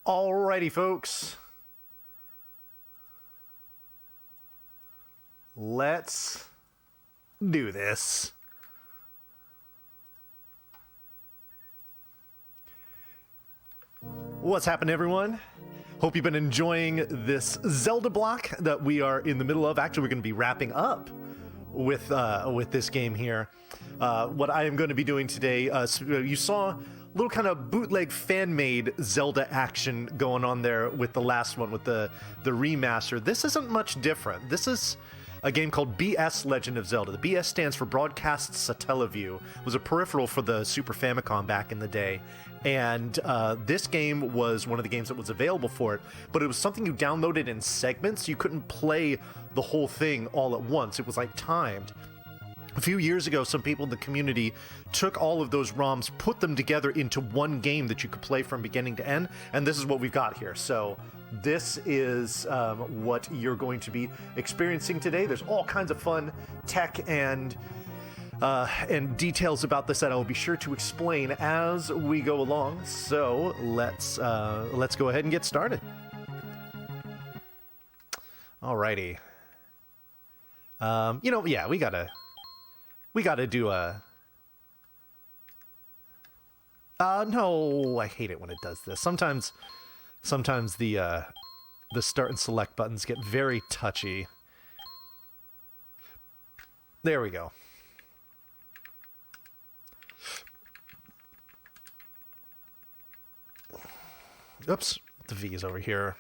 Alrighty, folks. Let's do this. What's happening, everyone? Hope you've been enjoying this Zelda block that we are in the middle of. Actually, we're going to be wrapping up with this game here. What I am going to be doing today, you saw a little kind of bootleg fan-made Zelda action going on there with the last one, with the remaster. This isn't much different. This is a game called BS Legend of Zelda. The BS stands for Broadcast Satellaview. It was a peripheral for the Super Famicom back in the day. And this game was one of the games that was available for it, but it was something you downloaded in segments. You couldn't play the whole thing all at once. It was like timed. A few years ago, some people in the community took all of those ROMs, put them together into one game that you could play from beginning to end, and this is what we've got here. So this is what you're going to be experiencing today. There's all kinds of fun tech and details about this that I will be sure to explain as we go along. So let's go ahead and get started. Alrighty. Yeah, we gotta do a... no, I hate it when it does this. Sometimes the start and select buttons get very touchy. There we go. Oops, the V is over here.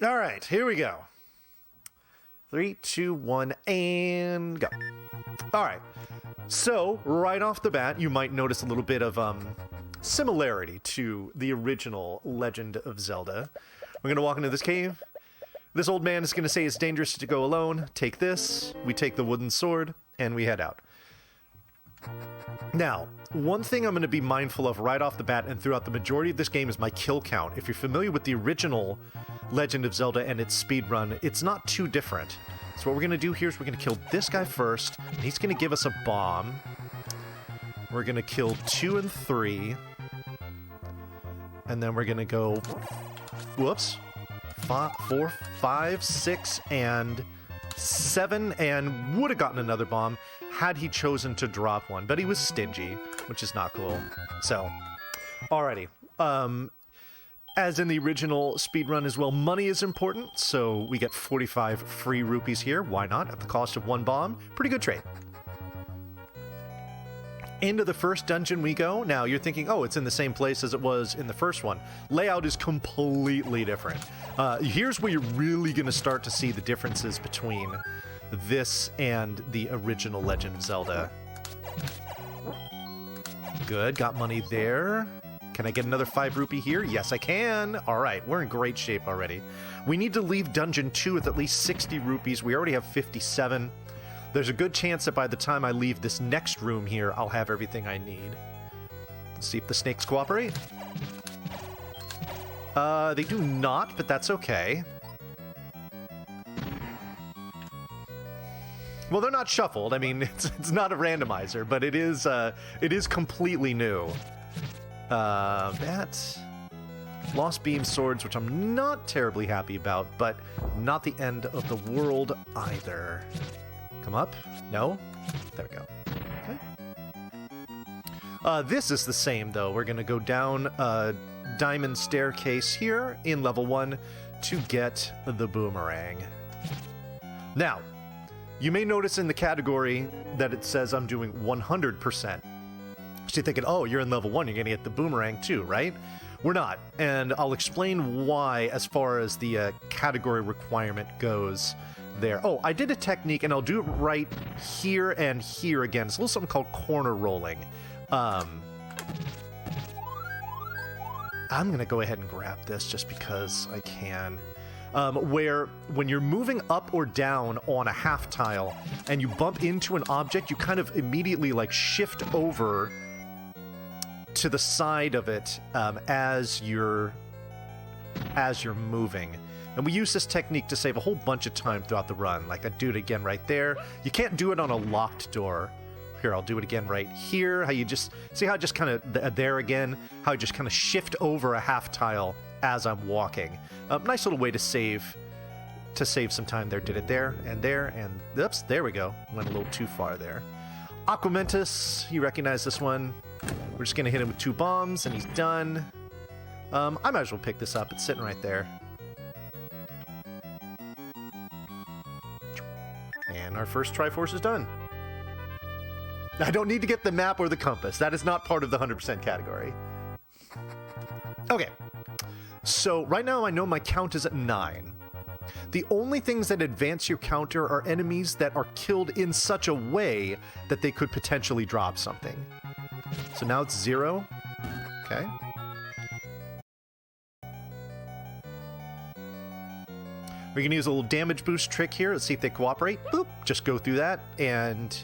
All right, here we go. 3, 2, 1, and go. All right. So, right off the bat, you might notice a little bit of similarity to the original Legend of Zelda. We're going to walk into this cave. This old man is going to say it's dangerous to go alone. Take this. We take the wooden sword, and we head out. Now, one thing I'm going to be mindful of right off the bat and throughout the majority of this game is my kill count. If you're familiar with the original Legend of Zelda and its speedrun, it's not too different. So what we're going to do here is we're going to kill this guy first, and he's going to give us a bomb. We're going to kill 2 and 3. And then we're going to go... Whoops. 4, 5, 6, and 7, and would have gotten another bomb had he chosen to drop one, but he was stingy, which is not cool. So, alrighty. As in the original speedrun as well, money is important, so we get 45 free rupees here. Why not? At the cost of 1 bomb. Pretty good trade. Into the first dungeon we go. Now, you're thinking, oh, it's in the same place as it was in the first one. Layout is completely different. Here's where you're really going to start to see the differences between this and the original Legend of Zelda. Good, got money there. Can I get another 5 rupee here? Yes, I can. All right, we're in great shape already. We need to leave Dungeon 2 with at least 60 rupees. We already have 57. There's a good chance that by the time I leave this next room here, I'll have everything I need. Let's see if the snakes cooperate. They do not, but that's okay. Well, they're not shuffled. I mean, it's not a randomizer, but it is completely new. That's Lost Beam Swords, which I'm not terribly happy about, but not the end of the world either. Come up? No? There we go. Okay. This is the same, though. We're going to go down a diamond staircase here in level 1 to get the boomerang. Now, you may notice in the category that it says I'm doing 100%. So you're thinking, oh, you're in level 1, you're going to get the boomerang too, right? We're not, and I'll explain why as far as the category requirement goes there. Oh, I did a technique, and I'll do it right here and here again. It's a little something called corner rolling. I'm going to go ahead and grab this just because I can. Where when you're moving up or down on a half tile and you bump into an object, you kind of immediately like shift over to the side of it as you're moving. And we use this technique to save a whole bunch of time throughout the run. Like I do it again right there. You can't do it on a locked door. Here, I'll do it again right here. How you just see how I just kind of there again, how I just kind of shift over a half tile as I'm walking. Nice little way to save some time there. Did it there, and oops, there we go. Went a little too far there. Aquamentus, you recognize this one. We're just gonna hit him with 2 bombs, and he's done. I might as well pick this up. It's sitting right there. And our first Triforce is done. I don't need to get the map or the compass. That is not part of the 100% category. Okay. So right now I know my count is at 9. The only things that advance your counter are enemies that are killed in such a way that they could potentially drop something. So now it's 0. Okay. We're going to use a little damage boost trick here. Let's see if they cooperate. Boop. Just go through that and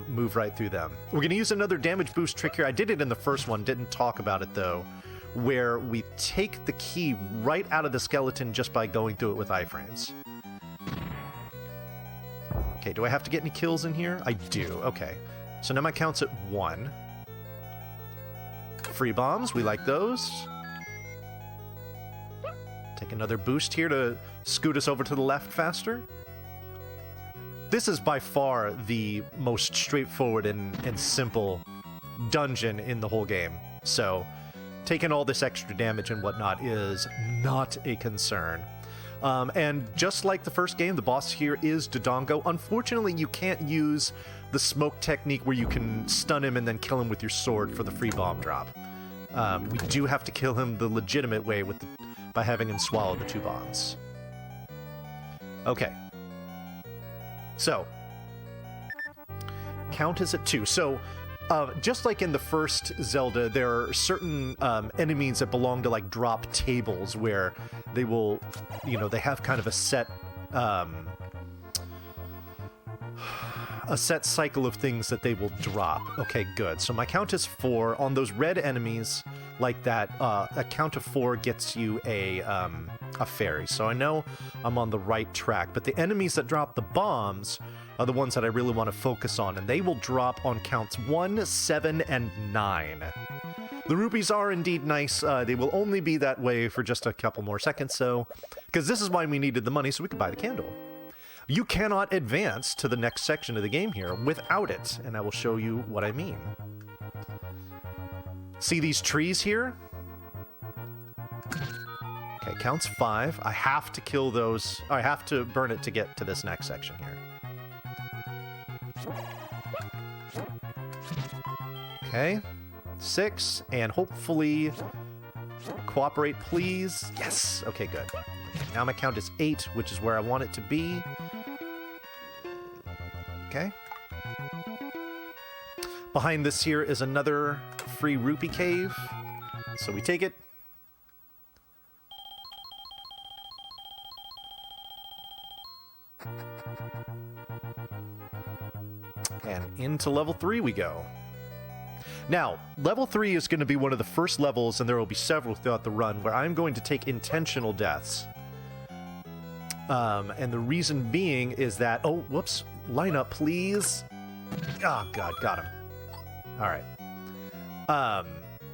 move right through them. We're going to use another damage boost trick here. I did it in the first one, didn't talk about it though, where we take the key right out of the skeleton just by going through it with iframes. Okay, do I have to get any kills in here? I do. Okay. So now my count's at 1. Free bombs, we like those. Take another boost here to scoot us over to the left faster. This is by far the most straightforward and simple dungeon in the whole game. So taking all this extra damage and whatnot is not a concern. And just like the first game, the boss here is Dodongo. Unfortunately, you can't use the smoke technique where you can stun him and then kill him with your sword for the free bomb drop. We do have to kill him the legitimate way by having him swallow the 2 bombs. Okay. So, count is at 2. So, just like in the first Zelda, there are certain enemies that belong to like drop tables where they will, they have kind of a set cycle of things that they will drop. Okay, good. So my count is 4. On those red enemies like that, a count of 4 gets you a fairy. So I know I'm on the right track. But the enemies that drop the bombs are the ones that I really want to focus on, and they will drop on counts 1, 7, and 9. The rupees are indeed nice. They will only be that way for just a couple more seconds, so because this is why we needed the money, so we could buy the candle. You cannot advance to the next section of the game here without it, and I will show you what I mean. See these trees here? Okay, counts 5. I have to kill those. I have to burn it to get to this next section here. Okay, 6, and hopefully cooperate, please. Yes. Okay, good. Okay, now my count is 8, which is where I want it to be. Okay. Behind this here is another free rupee cave. So we take it. And into level 3 we go. Now, level 3 is going to be one of the first levels, and there will be several throughout the run, where I'm going to take intentional deaths. And the reason being is that... Oh, whoops. Line up, please. Oh, God. Got him. All right.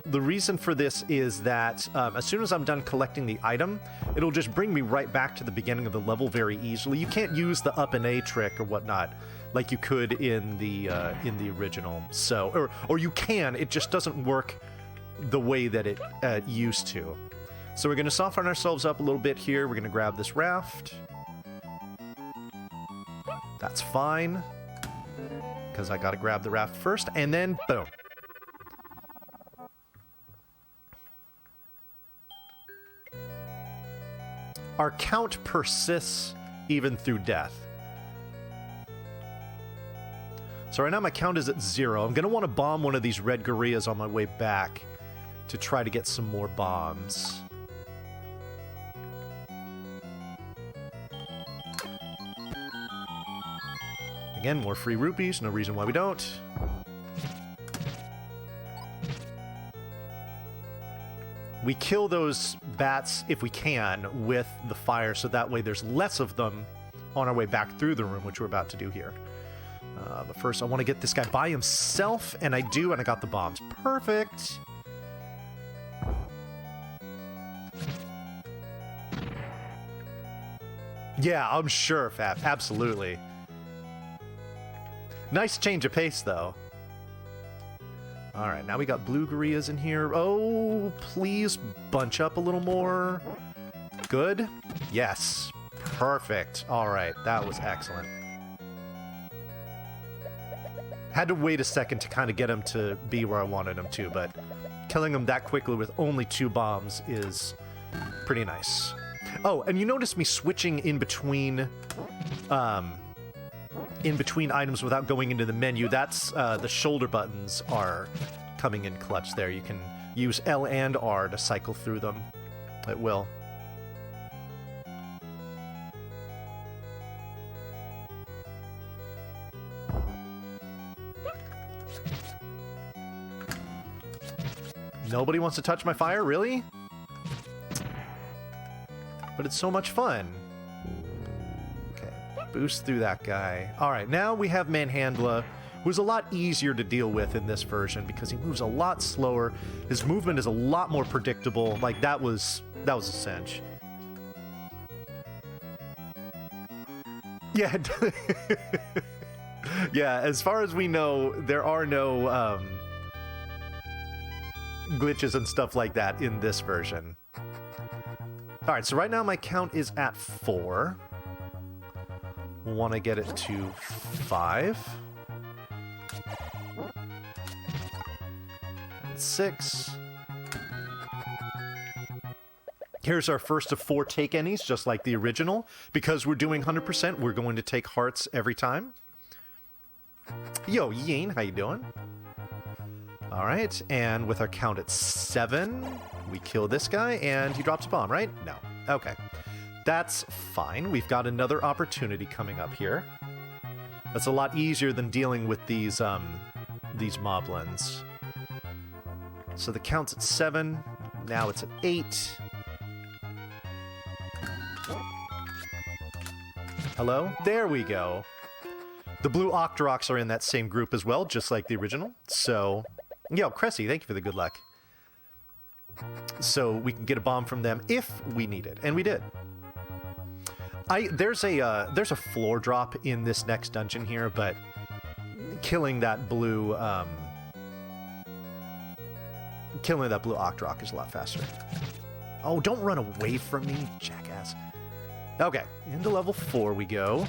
The reason for this is that as soon as I'm done collecting the item, it'll just bring me right back to the beginning of the level very easily. You can't use the up and A trick or whatnot like you could in the original. So, or you can, it just doesn't work the way that it used to. So we're going to soften ourselves up a little bit here. We're going to grab this raft. That's fine, because I got to grab the raft first, and then boom. Our count persists even through death. So right now my count is at 0. I'm going to want to bomb one of these red gorillas on my way back to try to get some more bombs. Again, more free rupees, no reason why we don't. We kill those bats, if we can, with the fire, so that way there's less of them on our way back through the room, which we're about to do here. But first, I want to get this guy by himself, and I do, and I got the bombs. Perfect! Yeah, I'm sure, Fab. Absolutely. Nice change of pace, though. Alright, now we got blue gorillas in here. Oh, please bunch up a little more. Good. Yes. Perfect. Alright, that was excellent. Had to wait a second to kind of get him to be where I wanted him to, but killing him that quickly with only 2 bombs is pretty nice. Oh, and you notice me switching in between items without going into the menu. That's the shoulder buttons are coming in clutch there. You can use L and R to cycle through them. It will. Nobody wants to touch my fire, really? But it's so much fun. Okay, boost through that guy. All right, now we have Manhandla, who's a lot easier to deal with in this version because he moves a lot slower. His movement is a lot more predictable. Like, that was a cinch. Yeah. Yeah, as far as we know, there are no glitches and stuff like that in this version. All right, so right now my count is at 4. Want to get it to 5. 6. Here's our first of 4 take any's, just like the original. Because we're doing 100%, we're going to take hearts every time. Yo, Yeen, how you doing? All right, and with our count at 7, we kill this guy, and he drops a bomb, right? No. Okay. That's fine. We've got another opportunity coming up here. That's a lot easier than dealing with these moblins. So the count's at 7. Now it's at 8. Hello? There we go. The blue Octoroks are in that same group as well, just like the original. So, yo, Cressy, thank you for the good luck. So we can get a bomb from them if we need it, and we did. There's a floor drop in this next dungeon here, but killing that blue Octorok is a lot faster. Oh, don't run away from me, jackass. Okay, into level 4 we go.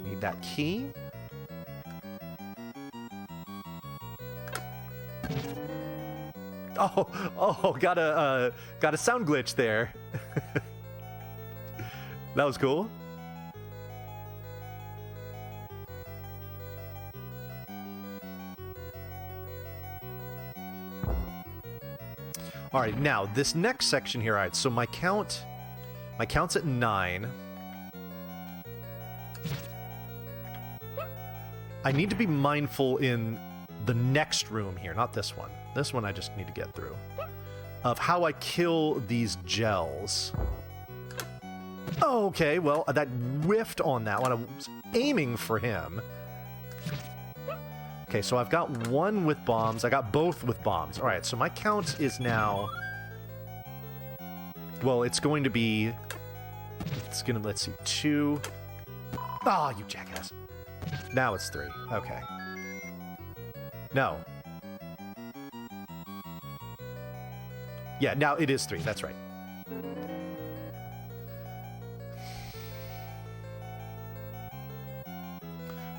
Need that key. Oh, got a sound glitch there. That was cool. All right, now this next section here. All right, so my count's at 9. I need to be mindful in the next room here, not this one. This one I just need to get through. Of how I kill these gels. Oh, okay, well, that whiffed on that one. I was aiming for him. Okay, so I've got 1 with bombs. I got both with bombs. All right, so my count is now... Well, it's going to be... let's see, 2... Ah, oh, you jackass. Now it's 3. Okay. No. Yeah, now it is 3. That's right.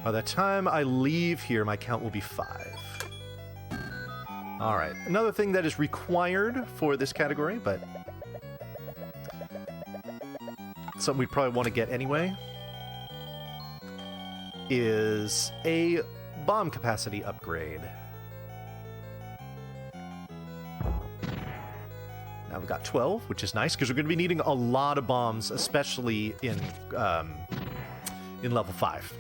By the time I leave here, my count will be 5. All right. Another thing that is required for this category, but something we'd probably want to get anyway, is a bomb capacity upgrade. Now we've got 12, which is nice, because we're going to be needing a lot of bombs, especially in level 5.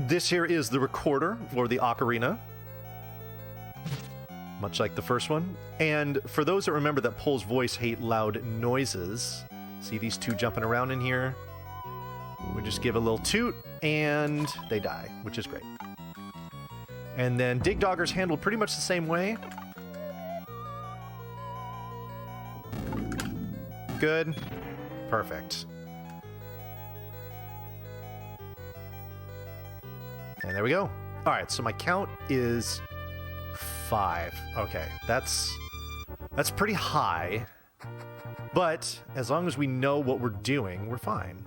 This here is the recorder, or the ocarina. much like the first one. And for those that remember that Pole's voice hate loud noises, see these two jumping around in here? We just give a little toot, and they die, which is great. And then Dig Dogger's handled pretty much the same way. Good. Perfect. And there we go. All right, so my count is 5. Okay, that's pretty high. But as long as we know what we're doing, we're fine.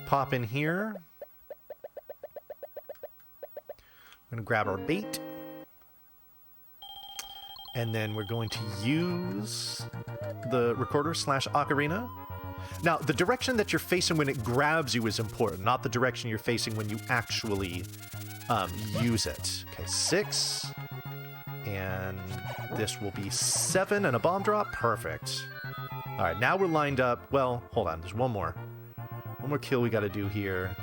Pop in here. I'm going to grab our bait. And then we're going to use the recorder / ocarina. Now, the direction that you're facing when it grabs you is important, not the direction you're facing when you actually use it. Okay, 6. And this will be 7 and a bomb drop. Perfect. All right, now we're lined up. Well, hold on. There's one more. One more kill we got to do here.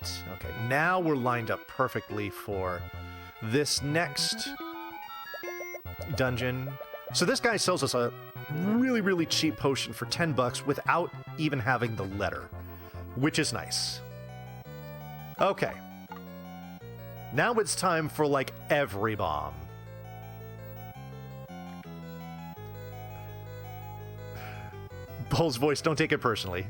8. Okay, now we're lined up perfectly for this next dungeon. So this guy sells us a really, really cheap potion for 10 bucks without even having the letter, which is nice. Okay. Now it's time for, like, every bomb. Bull's voice, don't take it personally.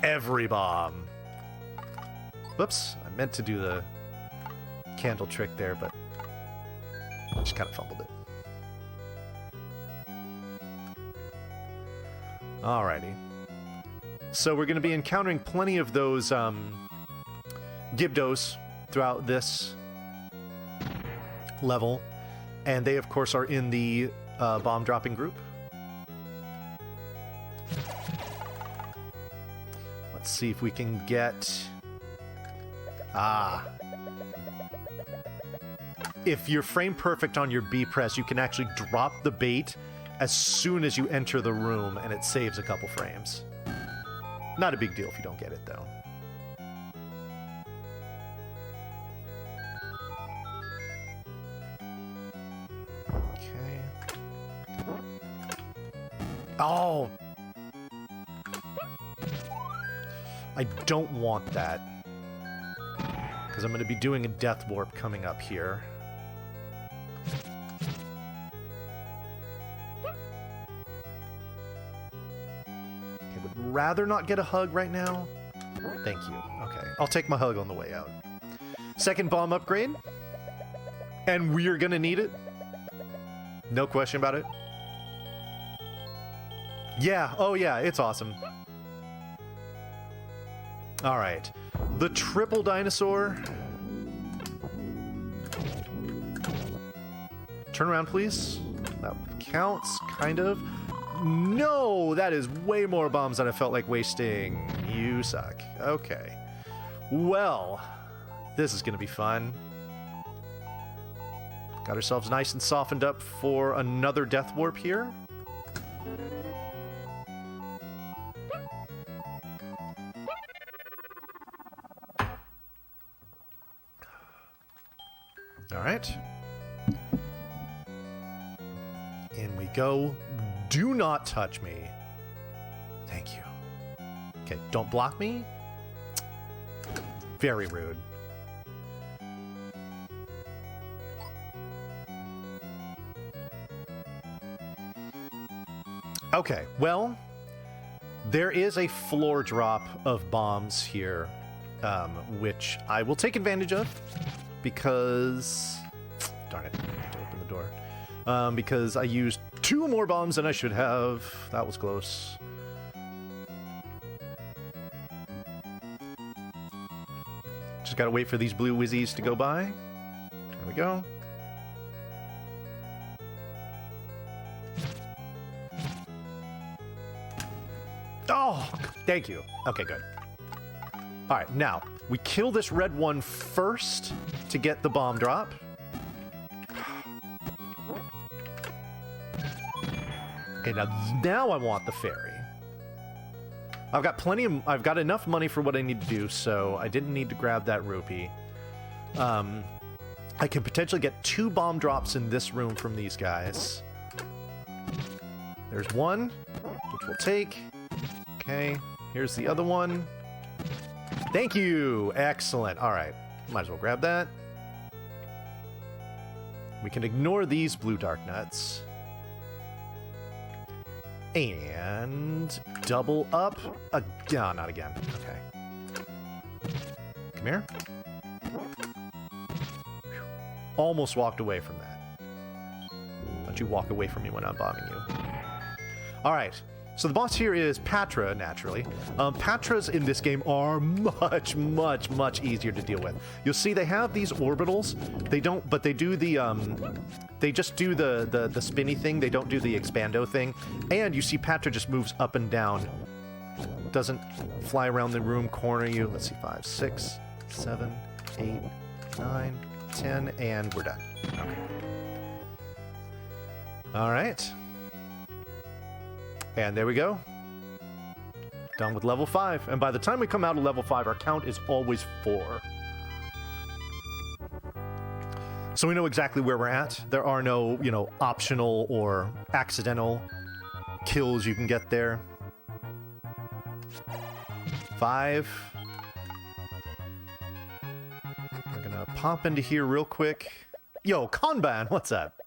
Every bomb. Whoops, I meant to do the candle trick there, but I just kind of fumbled it. Alrighty. So we're going to be encountering plenty of those Gibdos throughout this level, and they of course are in the bomb dropping group. Let's see if we can get if you're frame perfect on your B press, you can actually drop the bait as soon as you enter the room, and it saves a couple frames. Not a big deal if you don't get it though. Oh! I don't want that. Because I'm going to be doing a death warp coming up here. Okay, would rather not get a hug right now. Thank you. Okay, I'll take my hug on the way out. Second bomb upgrade. And we're going to need it. No question about it. Yeah, oh yeah, it's awesome. Alright. The triple dinosaur. Turn around, please. That counts, kind of. No, that is way more bombs than I felt like wasting. You suck. Okay. Well, this is gonna be fun. Got ourselves nice and softened up for another death warp here. Alright. In we go. Do not touch me. Thank you. Okay, don't block me. Very rude. Okay, well, there is a floor drop of bombs here, which I will take advantage of. Because, darn it, I need to open the door. Because I used 2 more bombs than I should have. That was close. Just gotta wait for these blue whizzies to go by. There we go. Oh, thank you. Okay, good. All right, now we kill this red one first to get the bomb drop. Okay, now I want the fairy. I've got enough money for what I need to do, so I didn't need to grab that rupee. I can potentially get 2 bomb drops in this room from these guys. There's one, which we'll take. Okay, here's the other one. Thank you! Excellent. All right, might as well grab that. We can ignore these blue dark nuts. And double up. No, not again. Okay. Come here. Whew. Almost walked away from that. Don't you walk away from me when I'm bombing you. All right. So the boss here is Patra, naturally. Patras in this game are much, much, much easier to deal with. You'll see they have these orbitals. They don't, but they do the, they just do the spinny thing. They don't do the expando thing. And you see Patra just moves up and down. Doesn't fly around the room, corner you. Let's see, 5, 6, 7, 8, 9, 10, and we're done. Okay. All right. And there we go. Done with level 5. And by the time we come out of level 5, our count is always 4. So we know exactly where we're at. There are no, you know, optional or accidental kills you can get there. 5. We're gonna pop into here real quick. Yo, Kanban, what's up?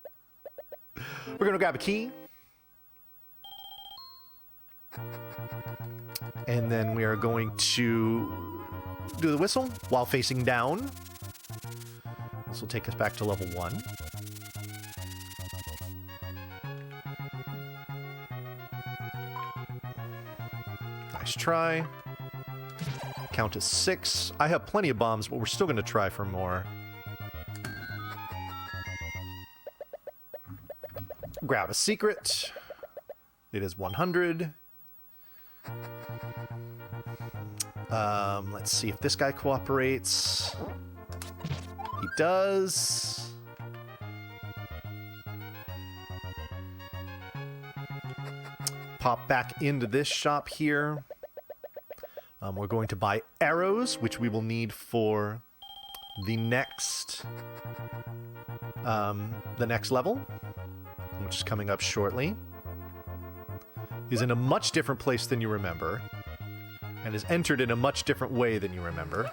We're gonna grab a key. And then we are going to do the whistle while facing down. This will take us back to level 1. Nice try. Count is 6. I have plenty of bombs, but we're still going to try for more. Grab a secret. It is 100. Let's see if this guy cooperates. He does. Pop back into this shop here. We're going to buy arrows, which we will need for the next level, which is coming up shortly. He's in a much different place than you remember, and is entered in a much different way than you remember.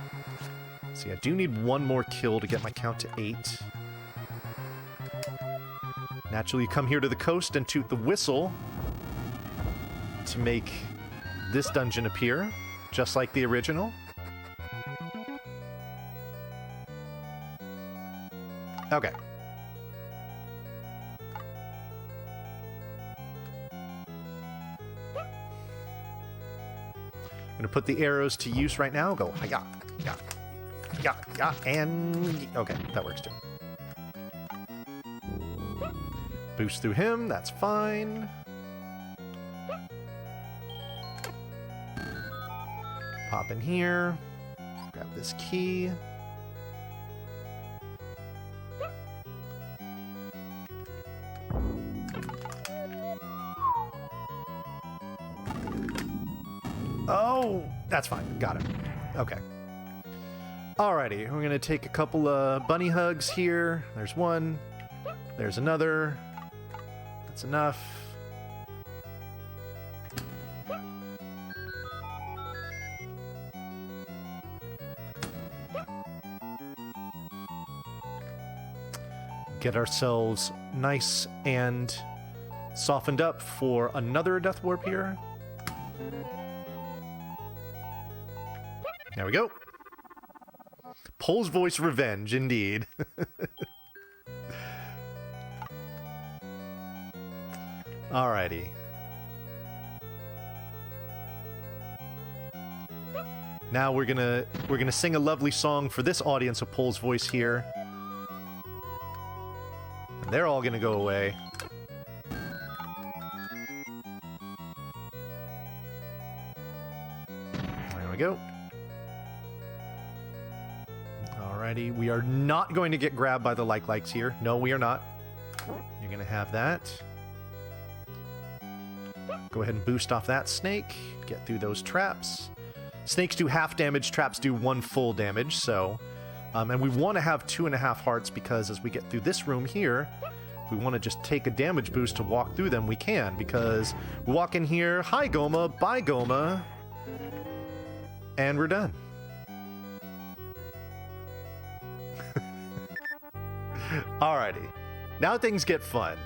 See, I do need one more kill to get my count to 8. Naturally, you come here to the coast and toot the whistle to make this dungeon appear, just like the original. Okay. I'm gonna put the arrows to use right now. Go, hi-ya, ya, ya, ya, and... Okay, that works too. Boost through him, that's fine. Pop in here. Grab this key. Oh, that's fine. Got it. Okay. Alrighty, we're gonna take a couple of bunny hugs here. There's one. There's another. That's enough. Get ourselves nice and softened up for another death warp here. There we go. Pole's voice revenge, indeed. Alrighty. Now we're gonna sing a lovely song for this audience of Pole's voice here. And they're all gonna go away. There we go. Alrighty, we are not going to get grabbed by the likes here. No, we are not. You're going to have that. Go ahead and boost off that snake. Get through those traps. Snakes do half damage, traps do 1 full damage, so... and we want to have 2.5 hearts because as we get through this room here, we want to just take a damage boost to walk through them. We can, because we walk in here, hi Goma, bye Goma, and we're done. Alrighty, now things get fun.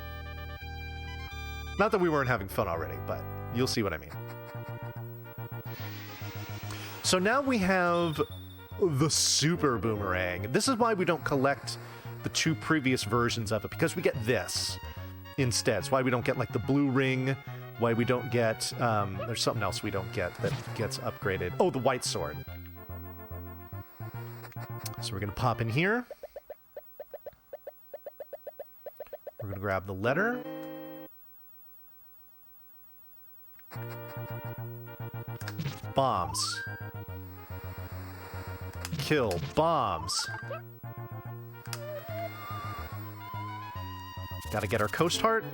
Not that we weren't having fun already, but you'll see what I mean. So now we have the Super Boomerang. This is why we don't collect the 2 previous versions of it, because we get this instead. It's why we don't get like the blue ring, why we don't get, there's something else we don't get that gets upgraded. Oh, the white sword. So we're gonna pop in here. We're gonna grab the letter. Bombs. Kill. Bombs. Gotta get our coast heart.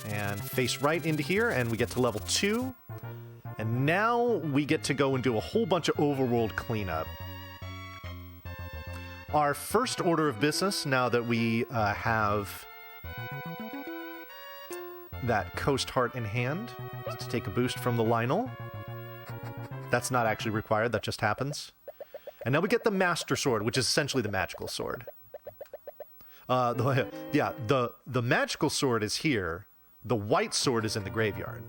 And face right into here, and we get to level 2. And now we get to go and do a whole bunch of overworld cleanup. Our first order of business, now that we have that coast heart in hand, is to take a boost from the Lionel. That's not actually required, that just happens. And now we get the Master Sword, which is essentially the magical sword. The magical sword is here. The white sword is in the graveyard.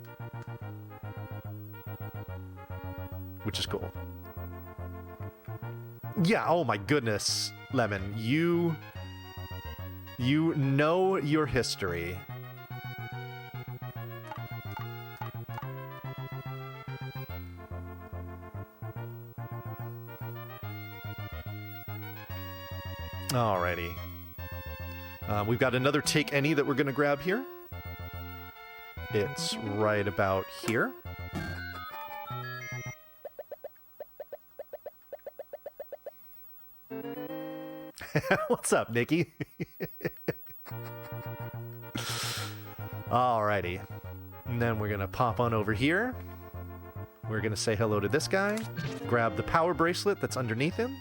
Which is cool. Yeah, oh my goodness, Lemon. You know your history. Alrighty. We've got another Take Any that we're going to grab here. It's right about here. What's up, Nikki? Alrighty. And then we're going to pop on over here. We're going to say hello to this guy. Grab the power bracelet that's underneath him.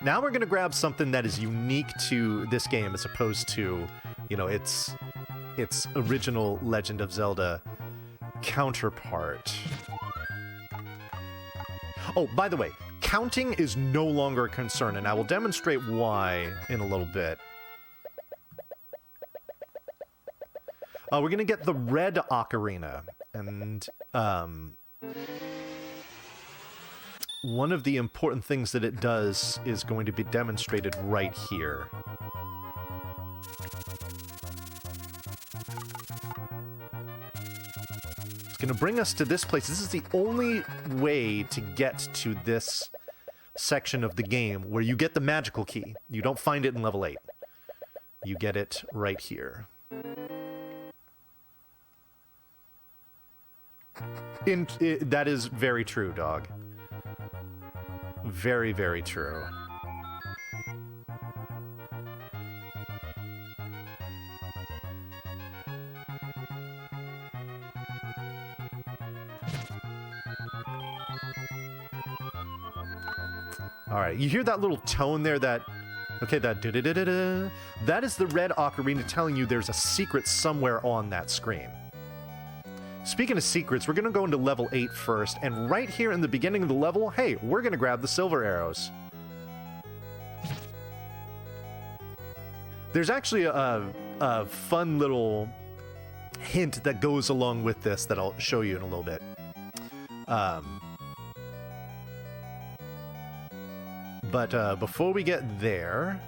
Now we're going to grab something that is unique to this game as opposed to, you know, its original Legend of Zelda counterpart. Oh, by the way, counting is no longer a concern, and I will demonstrate why in a little bit. We're going to get the red ocarina, and one of the important things that it does is going to be demonstrated right here. It's going to bring us to this place. This is the only way to get to this section of the game where you get the magical key. You don't find it in level 8. You get it right here. That is very true, dog. Very, very true. All right, you hear that little tone there that... Okay, that da-da-da-da-da. That is the red ocarina telling you there's a secret somewhere on that screen. Speaking of secrets, we're going to go into level 8 first, and right here in the beginning of the level, hey, we're going to grab the silver arrows. There's actually a fun little hint that goes along with this that I'll show you in a little bit. But before we get there,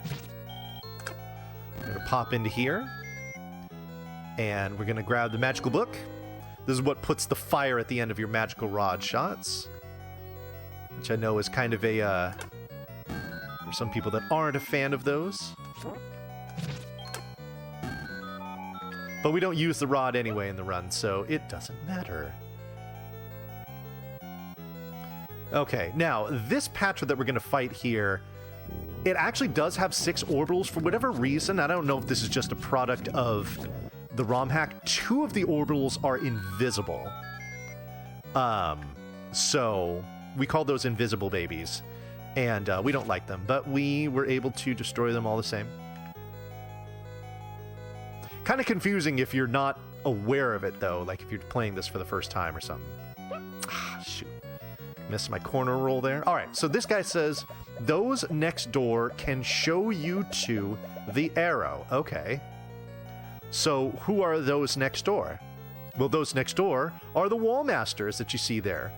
I'm going to pop into here, and we're going to grab the magical book. This is what puts the fire at the end of your magical rod shots, which I know is kind of a, for some people that aren't a fan of those. But we don't use the rod anyway in the run, so it doesn't matter. Okay, now this Patra that we're going to fight here, it actually does have 6 orbitals for whatever reason. I don't know if this is just a product of the ROM hack. 2 of the orbitals are invisible. So we call those invisible babies, and we don't like them, but we were able to destroy them all the same. Kind of confusing if you're not aware of it, though, like if you're playing this for the first time or something. Ah, shoot. Missed my corner roll there. All right, so this guy says, those next door can show you to the arrow. Okay. So who are those next door? Well, those next door are the wall masters that you see there.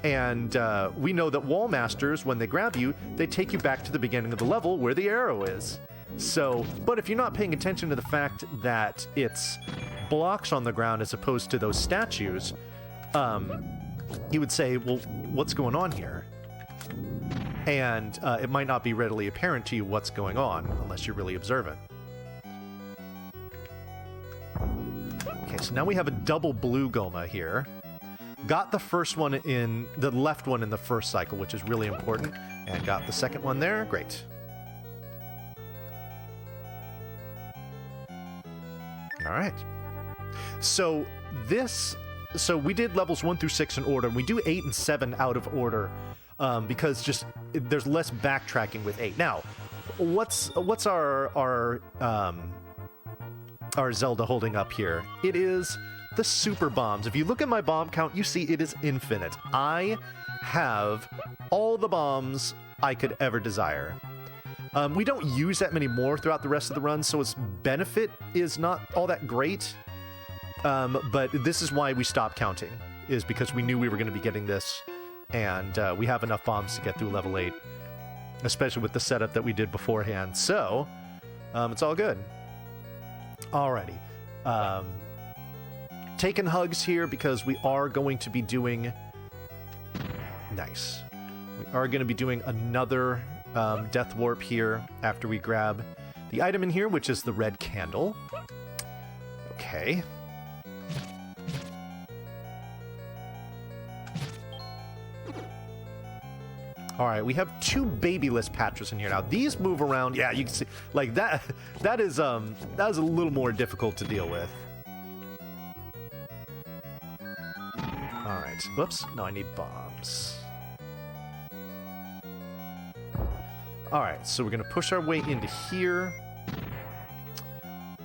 And we know that wall masters, when they grab you, they take you back to the beginning of the level where the arrow is. So, but if you're not paying attention to the fact that it's blocks on the ground as opposed to those statues, you would say, well, what's going on here? And it might not be readily apparent to you what's going on unless you're really observant. Okay, so now we have a double blue Goma here. Got the first one in, the left one in the first cycle, which is really important, and got the second one there. Great. All right. So we did levels 1 through 6 in order. We do 8 and 7 out of order because just there's less backtracking with 8. Now, what's our Zelda holding up here? It is the super bombs. If you look at my bomb count, you see it is infinite. I have all the bombs I could ever desire. We don't use that many more throughout the rest of the run, so its benefit is not all that great. But this is why we stopped counting, is because we knew we were going to be getting this, and we have enough bombs to get through level 8, especially with the setup that we did beforehand. So, it's all good. Alrighty. Taking hugs here because we are going to be doing... Nice. We are going to be doing another death warp here after we grab the item in here, which is the red candle. Okay. All right, we have 2 babyless Patras in here now. These move around. Yeah, you can see like that. That is a little more difficult to deal with. All right. Whoops. No, I need bombs. All right, so we're going to push our way into here.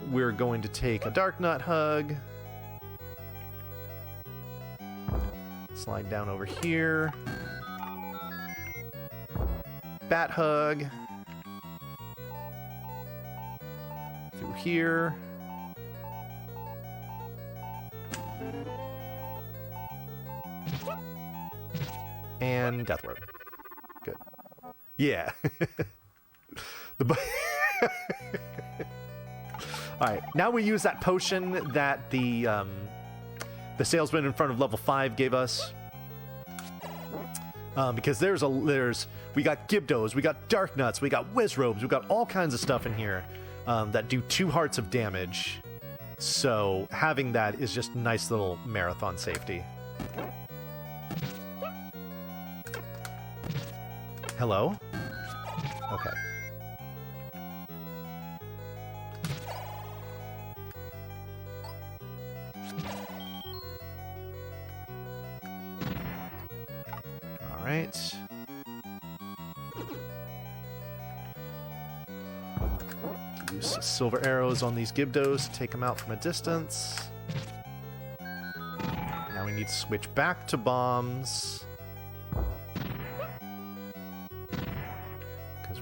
We're going to take a Dark Nut hug. Slide down over here. Bat hug. Through here. And death warp. Good. Yeah. All right, now we use that potion that the salesman in front of level 5 gave us. Because we got Gibdos, we got Dark Nuts, we got Whiz Robes, we got all kinds of stuff in here that do 2 hearts of damage. So having that is just nice little marathon safety. Hello? Okay. All right. Use silver arrows on these Gibdos to take them out from a distance. Now we need to switch back to bombs.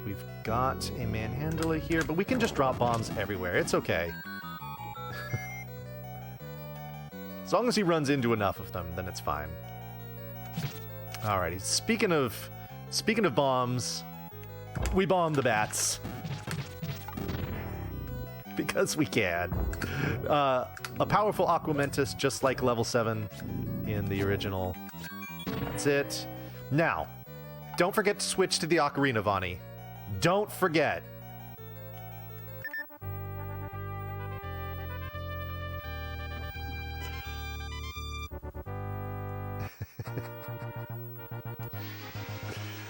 We've got a manhandler here, but we can just drop bombs everywhere. It's okay. As long as he runs into enough of them, then it's fine. Alrighty, speaking of bombs, we bomb the bats. Because we can. A powerful Aquamentus, just like level 7 in the original. That's it. Now, don't forget to switch to the Ocarina, Vani. Don't forget.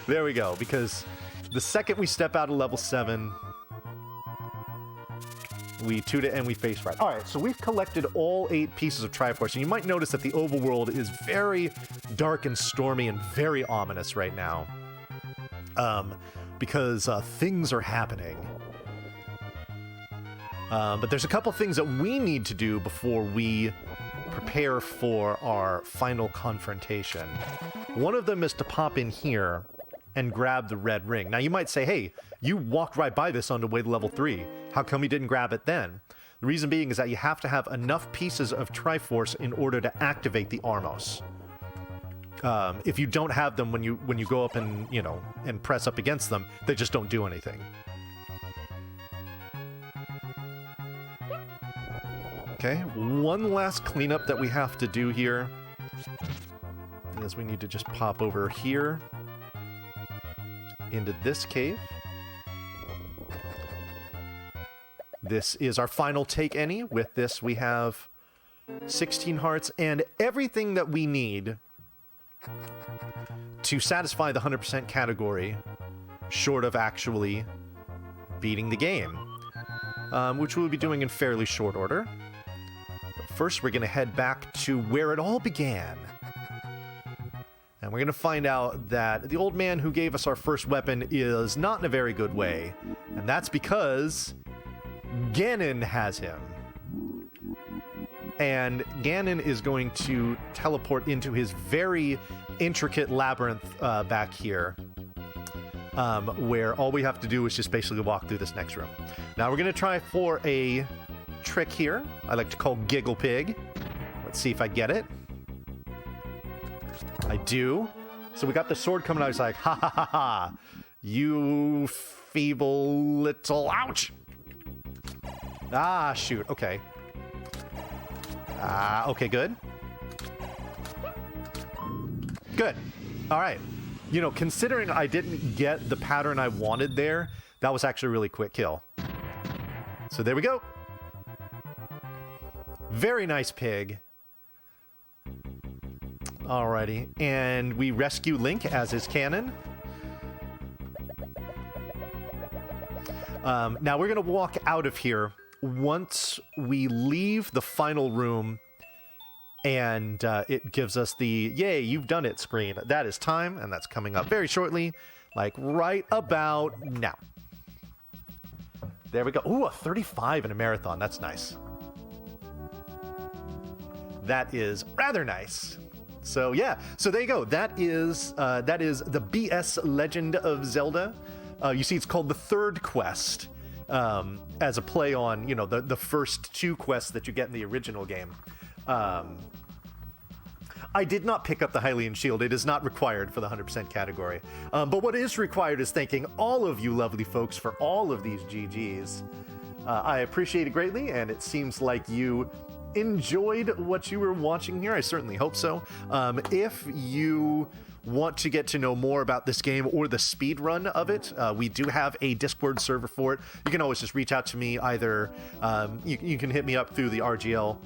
There we go, because the second we step out of level 7, we toot it and we face right. All right, so we've collected all 8 pieces of Triforce, and you might notice that the overworld is very dark and stormy and very ominous right now. Because things are happening. But there's a couple things that we need to do before we prepare for our final confrontation. One of them is to pop in here and grab the red ring. Now you might say, hey, you walked right by this on the way to level 3. How come you didn't grab it then? The reason being is that you have to have enough pieces of Triforce in order to activate the Armos. If you don't have them when you go up and, you know, and press up against them, they just don't do anything. Okay, one last cleanup that we have to do here is we need to just pop over here into this cave. This is our final take any. With this, we have 16 hearts and everything that we need to satisfy the 100% category, short of actually beating the game, which we'll be doing in fairly short order. But first, we're going to head back to where it all began. And we're going to find out that the old man who gave us our first weapon is not in a very good way. And that's because Ganon has him. And Ganon is going to teleport into his very intricate labyrinth back here, where all we have to do is just basically walk through this next room. Now we're going to try for a trick here I like to call Giggle Pig. Let's see if I get it. I do. So we got the sword coming out. He's like, ha ha ha ha, you feeble little... Ouch! Ah, shoot. Okay. Okay, good. Good. All right. You know, considering I didn't get the pattern I wanted there, that was actually a really quick kill. So there we go. Very nice pig. Alrighty. And we rescue Link, as is canon. Now we're going to walk out of here once we leave the final room, and it gives us the "Yay, you've done it" screen. That is time, and that's coming up very shortly, like right about now. There we go. Ooh, a 35 in a marathon. That's nice. That is rather nice. So yeah, so there you go. That is the BS Legend of Zelda. You see, it's called the third quest, as a play on, you know, the first 2 quests that you get in the original game. I did not pick up the Hylian Shield. It is not required for the 100% category. But what is required is thanking all of you lovely folks for all of these GGs. I appreciate it greatly, and it seems like you enjoyed what you were watching here. I certainly hope so. If you want to get to know more about this game or the speed run of it, we do have a Discord server for it. You can always just reach out to me. Either you can hit me up through the RGL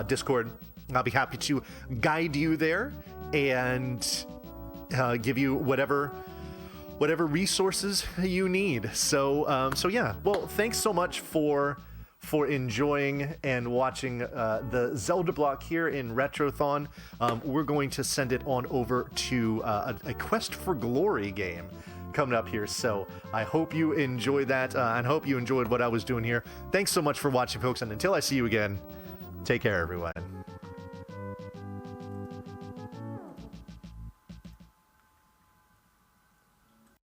Discord. I'll be happy to guide you there and give you whatever resources you need. So yeah. Well, thanks so much for enjoying and watching the Zelda block here in Retrothon. We're going to send it on over to a Quest for Glory game coming up here. So I hope you enjoyed that, and hope you enjoyed what I was doing here. Thanks so much for watching, folks, and until I see you again, take care, everyone.